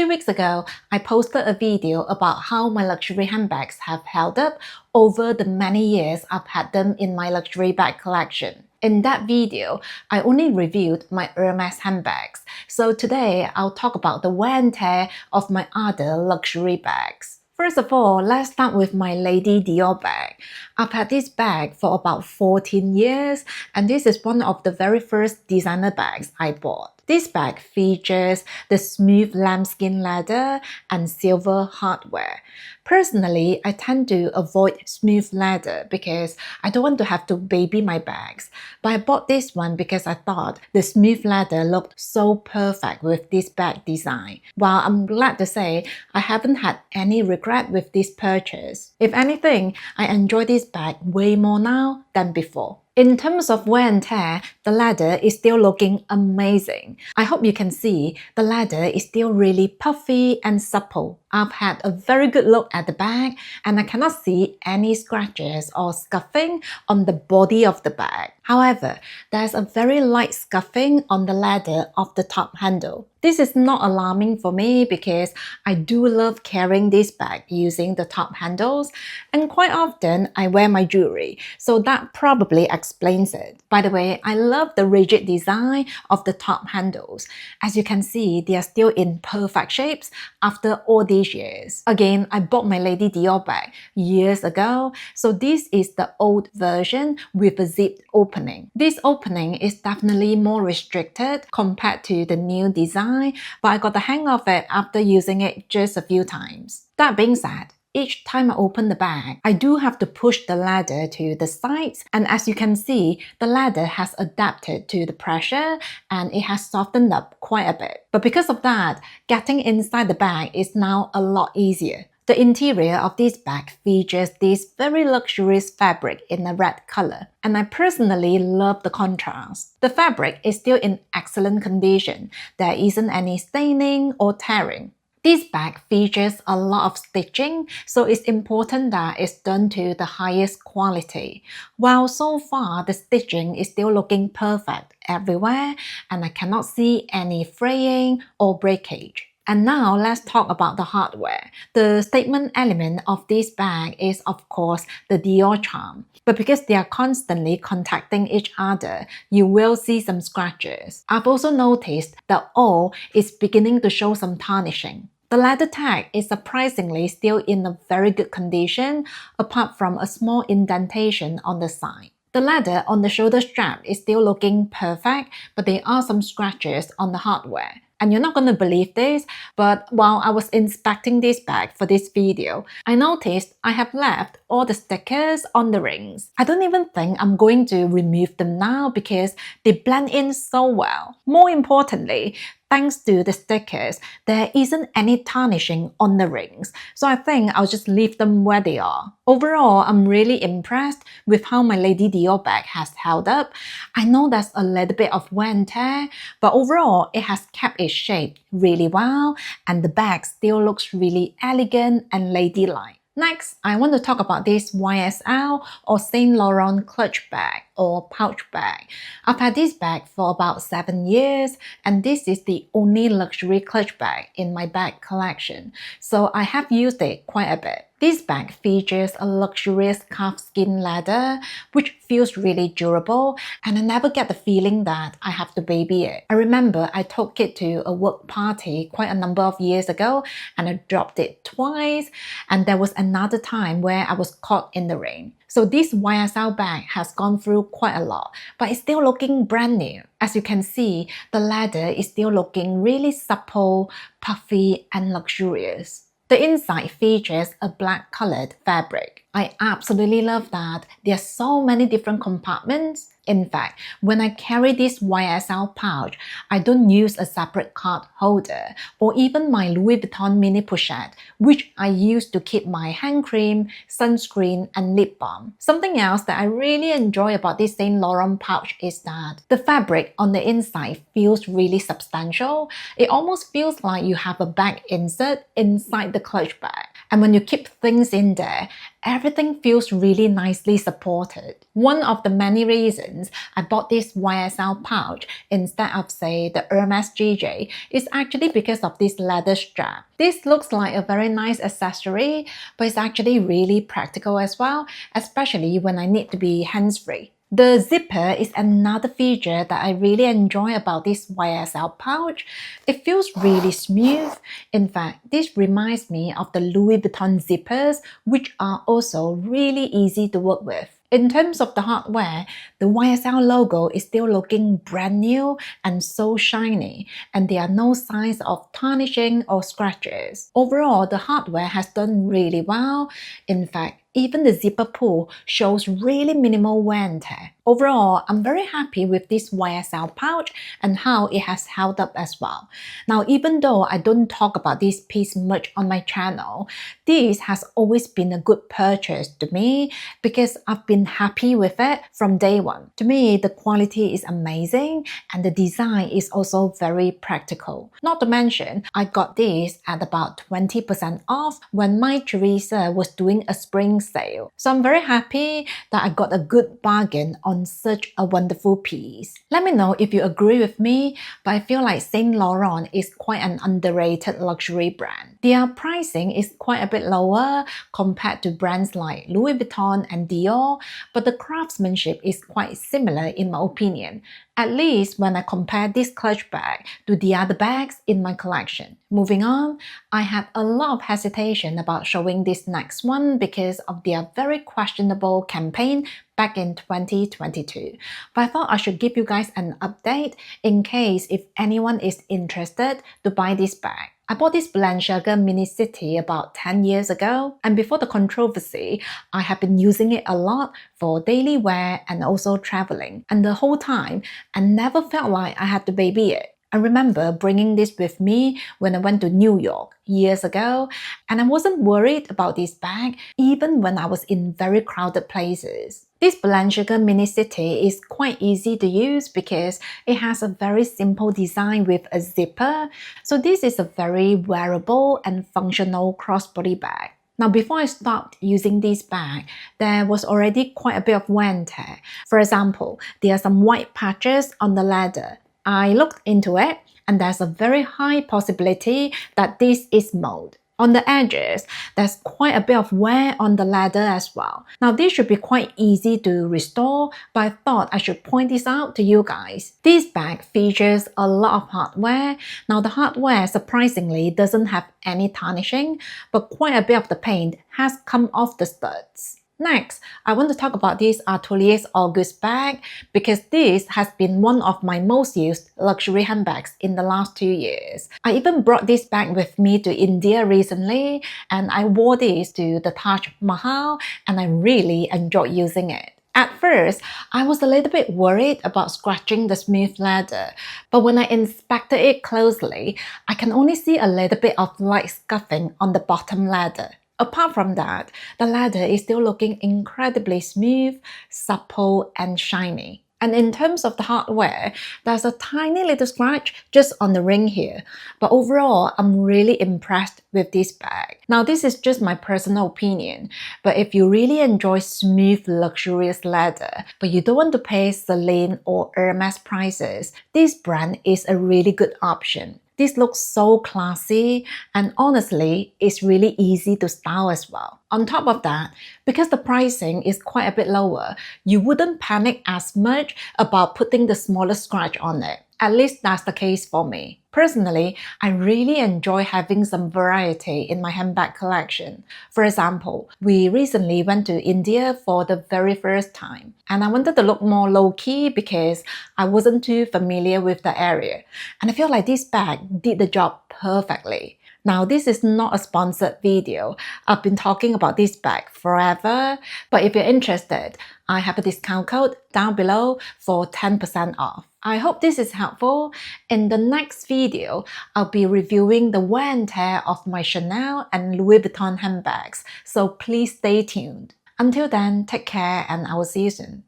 2 weeks ago, I posted a video about how my luxury handbags have held up over the many years I've had them in my luxury bag collection. In that video, I only reviewed my Hermes handbags, so today I'll talk about the wear and tear of my other luxury bags. First of all, let's start with my Lady Dior bag. I've had this bag for about 14 years, and this is one of the very first designer bags I bought. This bag features the smooth lambskin leather and silver hardware. Personally, I tend to avoid smooth leather because I don't want to have to baby my bags. But I bought this one because I thought the smooth leather looked so perfect with this bag design. While I'm glad to say I haven't had any regret with this purchase. If anything, I enjoy this bag way more now than before. In terms of wear and tear, the leather is still looking amazing. I hope you can see the leather is still really puffy and supple. I've had a very good look at the bag and I cannot see any scratches or scuffing on the body of the bag. However, there's a very light scuffing on the leather of the top handle. This is not alarming for me because I do love carrying this bag using the top handles, and quite often I wear my jewelry, so that probably explains it. By the way, I love the rigid design of the top handles. As you can see, they are still in perfect shapes after all these years. Again, I bought my Lady Dior bag years ago, so this is the old version with a zipped opening. This opening is definitely more restricted compared to the new design, but I got the hang of it after using it just a few times. That being said, each time I open the bag, I do have to push the leather to the sides, and as you can see, the leather has adapted to the pressure and it has softened up quite a bit. But because of that, getting inside the bag is now a lot easier. The interior of this bag features this very luxurious fabric in a red color, and I personally love the contrast. The fabric is still in excellent condition. There isn't any staining or tearing. This bag features a lot of stitching, so it's important that it's done to the highest quality. While so far the stitching is still looking perfect everywhere, and I cannot see any fraying or breakage. And now let's talk about the hardware. The statement element of this bag is of course the Dior charm. But because they are constantly contacting each other, you will see some scratches. I've also noticed that O is beginning to show some tarnishing. The leather tag is surprisingly still in a very good condition, apart from a small indentation on the side. The leather on the shoulder strap is still looking perfect, but there are some scratches on the hardware. And you're not going to believe this, but while I was inspecting this bag for this video, I noticed I have left all the stickers on the rings. I don't even think I'm going to remove them now because they blend in so well. More importantly, thanks to the stickers, there isn't any tarnishing on the rings, so I think I'll just leave them where they are. Overall, I'm really impressed with how my Lady Dior bag has held up. I know there's a little bit of wear and tear, but overall, it has kept its shape really well, and the bag still looks really elegant and ladylike. Next, I want to talk about this YSL or Saint Laurent clutch bag or pouch bag. I've had this bag for about 7 years, and this is the only luxury clutch bag in my bag collection, so I have used it quite a bit. This bag features a luxurious calfskin leather, which feels really durable, and I never get the feeling that I have to baby it. I remember I took it to a work party quite a number of years ago, and I dropped it twice, and there was another time where I was caught in the rain. So this YSL bag has gone through quite a lot, but it's still looking brand new. As you can see, the leather is still looking really supple, puffy, and luxurious. The inside features a black colored fabric. I absolutely love that there are so many different compartments. In fact, when I carry this YSL pouch, I don't use a separate card holder or even my Louis Vuitton mini pochette, which I use to keep my hand cream, sunscreen, and lip balm. Something else that I really enjoy about this Saint Laurent pouch is that the fabric on the inside feels really substantial. It almost feels like you have a bag insert inside the clutch bag. And when you keep things in there, everything feels really nicely supported. One of the many reasons I bought this YSL pouch instead of, say, the Hermes GJ is actually because of this leather strap. This looks like a very nice accessory, but it's actually really practical as well, especially when I need to be hands-free. The zipper is another feature that I really enjoy about this YSL pouch. It feels really smooth. In fact, this reminds me of the Louis Vuitton zippers, which are also really easy to work with. In terms of the hardware, the YSL logo is still looking brand new and so shiny, and there are no signs of tarnishing or scratches. Overall, the hardware has done really well. In fact, even the zipper pull shows really minimal wear and tear. Overall, I'm very happy with this YSL pouch and how it has held up as well. Now, even though I don't talk about this piece much on my channel, this has always been a good purchase to me because I've been happy with it from day one. To me, the quality is amazing and the design is also very practical. Not to mention, I got this at about 20% off when my Teresa was doing a spring sale. So I'm very happy that I got a good bargain on such a wonderful piece. Let me know if you agree with me, but I feel like Saint Laurent is quite an underrated luxury brand. Their pricing is quite a bit lower compared to brands like Louis Vuitton and Dior, but the craftsmanship is quite similar in my opinion, at least when I compare this clutch bag to the other bags in my collection. Moving on, I had a lot of hesitation about showing this next one because of their very questionable campaign back in 2022. But I thought I should give you guys an update in case if anyone is interested to buy this bag. I bought this Balenciaga Mini City about 10 years ago, and before the controversy, I have been using it a lot for daily wear and also traveling. And the whole time, I never felt like I had to baby it. I remember bringing this with me when I went to New York years ago, and I wasn't worried about this bag even when I was in very crowded places. This Balenciaga Mini City is quite easy to use because it has a very simple design with a zipper, so this is a very wearable and functional crossbody bag. Now, before I stopped using this bag, there was already quite a bit of wear and tear. For example, there are some white patches on the leather. I looked into it, and there's a very high possibility that this is mold. On the edges, there's quite a bit of wear on the leather as well. Now, this should be quite easy to restore, but I thought I should point this out to you guys. This bag features a lot of hardware. Now, the hardware surprisingly doesn't have any tarnishing, but quite a bit of the paint has come off the studs. Next, I want to talk about this Arlier's August bag because this has been one of my most used luxury handbags in the last 2 years. I even brought this bag with me to India recently, and I wore this to the Taj Mahal, and I really enjoyed using it. At first, I was a little bit worried about scratching the smooth leather, but when I inspected it closely, I can only see a little bit of light scuffing on the bottom leather. Apart from that, the leather is still looking incredibly smooth, supple, and shiny. And in terms of the hardware, there's a tiny little scratch just on the ring here. But overall, I'm really impressed with this bag. Now, this is just my personal opinion, but if you really enjoy smooth, luxurious leather, but you don't want to pay Celine or Hermes prices, this brand is a really good option. This looks so classy, and honestly, it's really easy to style as well. On top of that, because the pricing is quite a bit lower, you wouldn't panic as much about putting the smallest scratch on it. At least that's the case for me. Personally, I really enjoy having some variety in my handbag collection. For example, we recently went to India for the very first time, and I wanted to look more low-key because I wasn't too familiar with the area. And I feel like this bag did the job perfectly. Now, this is not a sponsored video. I've been talking about this bag forever, but if you're interested, I have a discount code down below for 10% off. I hope this is helpful. In the next video, I'll be reviewing the wear and tear of my Chanel and Louis Vuitton handbags, so please stay tuned. Until then, take care and I will see you soon.